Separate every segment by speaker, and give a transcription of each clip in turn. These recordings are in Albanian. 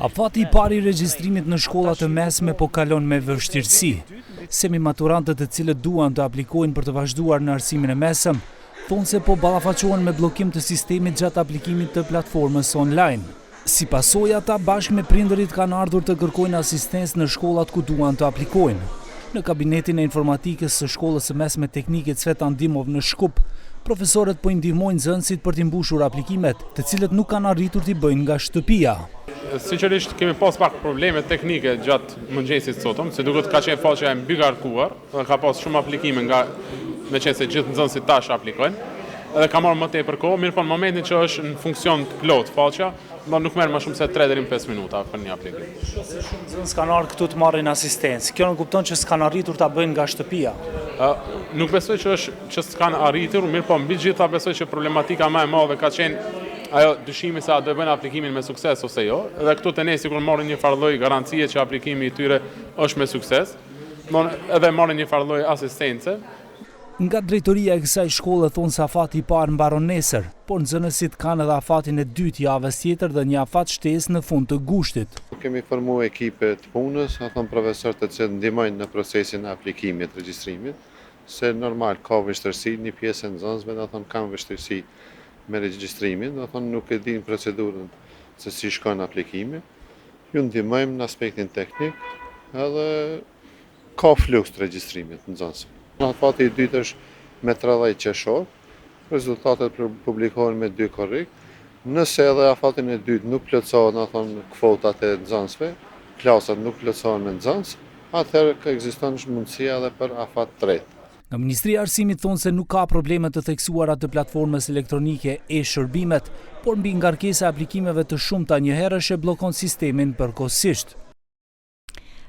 Speaker 1: Afati i parë i regjistrimit në shkollat e mesme po kalon me vështirësi. Semi-maturantët e cilët duan të aplikojnë për të vazhduar në arsimin e mesëm, thonë se po ballafaqohen me bllokim të sistemit gjatë aplikimit të platformës online. Si pasojë ata bashkë me prindërit kanë ardhur të kërkojnë asistencë në shkollat ku duan të aplikojnë. Në kabinetin e informatikës së shkollës së mesme teknike Cvetan Dimov në Shkup, profesorët po i ndihmojnë nxënësit për t'i mbushur aplikimet, të cilët nuk kanë arritur t'i bëjnë nga shtëpia.
Speaker 2: Sinqerisht kemi pas pak probleme teknike gjatë mëngjesit sotëm, se duket ka qenë faqja e mbygarkuar dhe ka pas shumë aplikime nga me qenë se gjithë nxënësit tash aplikojnë. Edhe ka marrë më tepër kohë, mirë po në momentin që është në funksion të plot faqja, nuk merr më shumë se 3 deri në 5 minuta për një aplikim.
Speaker 1: Shumë nxënës kanë ardhur këtu të marrin asistencë. Kjo nuk kupton që s'kan arritur ta bëjnë nga shtëpia.
Speaker 2: Nuk besoj që s'kan arritur, mirë po mbi gjitha besoj që problematika më e madhe ka qenë ajo dyshimi se a do bëjnë aplikimin me sukses ose jo. Edhe këtu te ne sikur marrin një farë lloj garancie që aplikimi i tyre është me sukses, edhe marrin një farë lloj asistence.
Speaker 1: Nga drejtoria e kësaj shkolle thonë se afati i parë mbaron nesër, por nxënësit kanë edhe afatin e dytë javës tjetër dhe një afat shtesë në fund të gushtit.
Speaker 3: Kemi formuar ekipe të punës, ato profesorë të cilët ndihmojnë në procesin e aplikimit, regjistrimit, se normal ka vështirësi, një pjesë e nxënësve do kanë vështirësi me regjistrimin, do thonë nuk e dinë procedurën se si shkon aplikimi. Ju ndihmojmë në aspektin teknik, edhe ka fluks të regjistrimit të nxënësve. Afati i dytë është me 30 qershor, rezultatet publikohen me 2 korrik. Nëse edhe afatin e dytë nuk plotësohen kvotat e nxënësve, klasat nuk plotësohen me nxënës, atëherë ekziston mundësia edhe për afat tretë.
Speaker 1: Nga Ministria e Arsimit thonë se nuk ka probleme të theksuara të platformës elektronike e-shërbimet, por mbi ngarkesa e aplikimeve të shumta njëherësh e bllokon sistemin përkohësisht.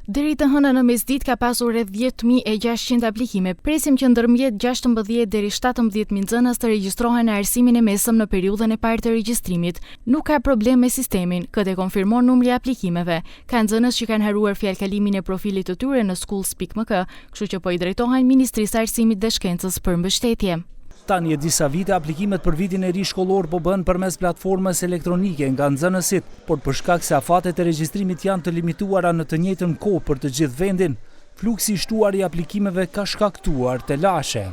Speaker 4: Deri të hënën në mesditë ka pasur rreth 10.600 aplikime. Presim që ndërmjet 16 deri 17.000 nxënës të regjistrohen në arsimin e mesëm në periudhën e parë të regjistrimit. Nuk ka problem me sistemin, këtë e konfirmon numri i aplikimeve. Ka nxënës që kanë haruar fjalkalimin e profilit të tyre në schools.mk, kështu që po i drejtohen Ministrisë së Arsimit dhe Shkencës për mbështetje.
Speaker 1: Tani e disa vite aplikimet për vitin e ri shkollor po bëhen përmes platformës elektronike nga nxënësit, por për shkak se afatet e regjistrimit janë të limituara në të njëjtën kohë për të gjithë vendin, fluksi i shtuar i aplikimeve ka shkaktuar telashe.